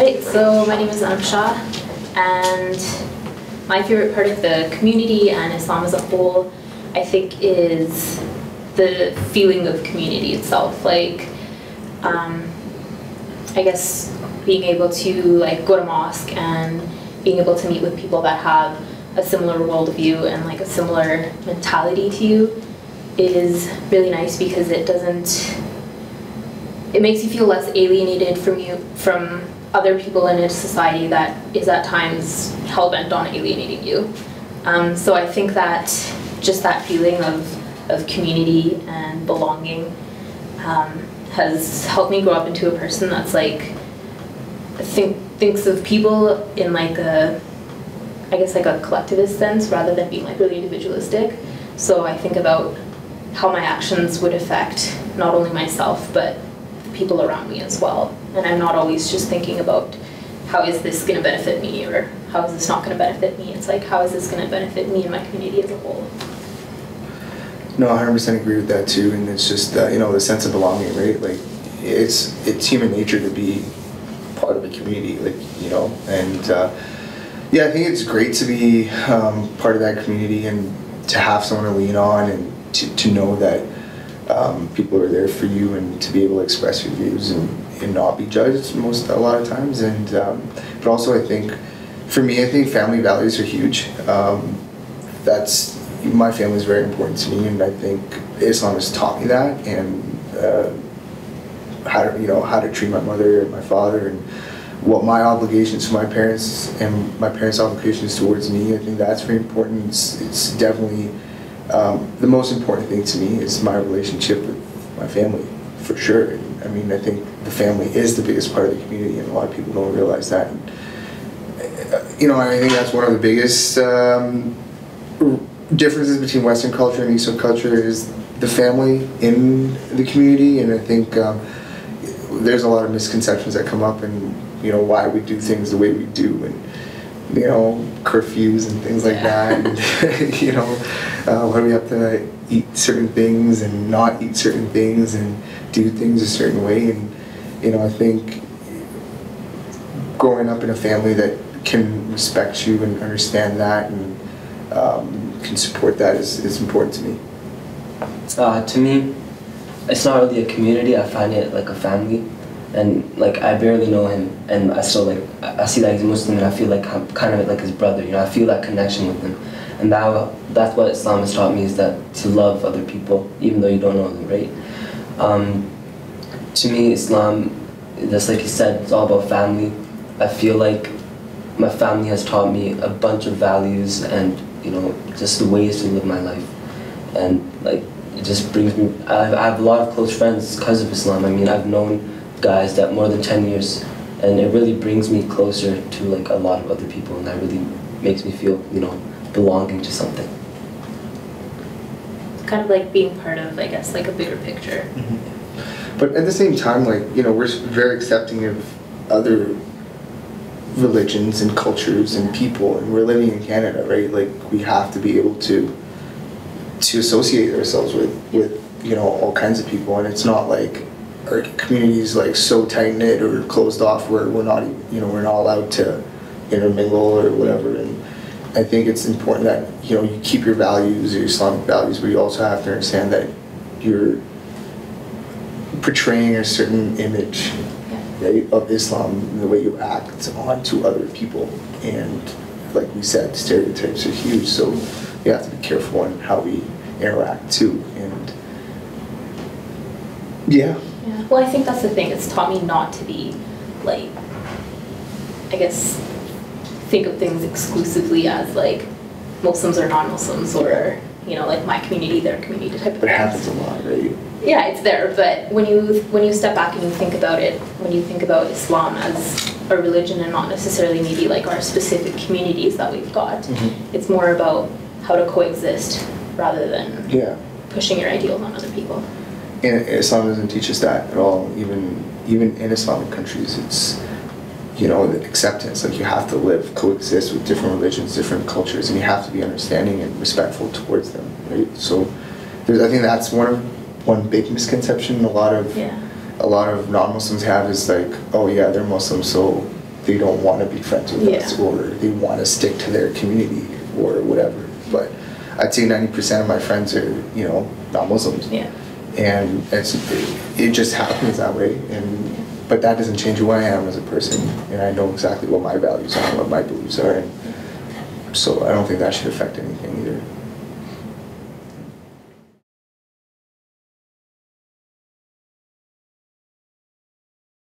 Hi, so my name is Anusha, and my favorite part of the community and Islam as a whole, I think, is the feeling of community itself. Like, I guess being able to go to mosque and being able to meet with people that have a similar worldview and a similar mentality to you is really nice, because it makes you feel less alienated from other people in a society that is at times hell-bent on alienating you. So I think that just that feeling of community and belonging has helped me grow up into a person that's thinks of people in a collectivist sense rather than being really individualistic. So I think about how my actions would affect not only myself but the people around me as well. And I'm not always just thinking about how is this going to benefit me or how is this not going to benefit me. It's how is this going to benefit me and my community as a whole. No, I 100% agree with that too, and it's just the sense of belonging, right? It's human nature to be part of a community, and yeah, I think it's great to be part of that community and to have someone to lean on and to know that people are there for you and to be able to express your views and not be judged a lot of times. And but also I think for me, I think family values are huge. My family is very important to me, and I think Islam has taught me that, and how to treat my mother and my father, and what my obligations to my parents and my parents' obligations towards me. I think that's very important. It's definitely the most important thing to me is my relationship with my family, for sure. I mean, I think the family is the biggest part of the community, and a lot of people don't realize that. And, I think that's one of the biggest differences between Western culture and Eastern culture is the family in the community. And I think there's a lot of misconceptions that come up, and why we do things the way we do, and curfews and things like that, and why we have to eat certain things and not eat certain things and do things a certain way. And I think growing up in a family that can respect you and understand that and can support that is important to me. To me, it's not really a community. I find it like a family. And I barely know him, and I still I see that he's Muslim, and I feel like I'm kind of like his brother. I feel that connection with him, and that's what Islam has taught me, is that to love other people even though you don't know them, right? To me, Islam, just like you said, it's all about family. I feel like my family has taught me a bunch of values and just the ways to live my life, and it just brings me. I have a lot of close friends because of Islam. I mean, I've known guys that more than 10 years, and it really brings me closer to a lot of other people, and that really makes me feel belonging to something. It's kind of like being part of, I guess, a bigger picture. Mm-hmm. But at the same time, we're very accepting of other religions and cultures and people, and we're living in Canada, right? We have to be able to associate ourselves with all kinds of people, and it's not our community is so tight-knit or closed off where we're not allowed to intermingle or whatever. And I think it's important that you keep your values, your Islamic values, but you also have to understand that you're portraying a certain image, right, of Islam in the way you act onto other people. And like we said, stereotypes are huge, so you have to be careful on how we interact too. And yeah. Well, I think that's the thing. It's taught me not to be, I guess, think of things exclusively as, Muslims or non-Muslims, or, my community, their community type of thing. It happens a lot, right? Yeah, it's there, but when you step back and you think about it, when you think about Islam as a religion and not necessarily maybe our specific communities that we've got, mm-hmm. It's more about how to coexist rather than pushing your ideals on other people. And Islam doesn't teach us that at all. Even in Islamic countries, it's the acceptance. You have to coexist with different religions, different cultures, and you have to be understanding and respectful towards them, right? So, I think that's one big misconception a lot of non-Muslims have is oh yeah, they're Muslim, so they don't want to be friends with us, or they want to stick to their community or whatever. But I'd say 90% of my friends are, you know, not Muslims. Yeah. And it just happens that way. But that doesn't change who I am as a person. And I know exactly what my values are and what my beliefs are. And so I don't think that should affect anything either.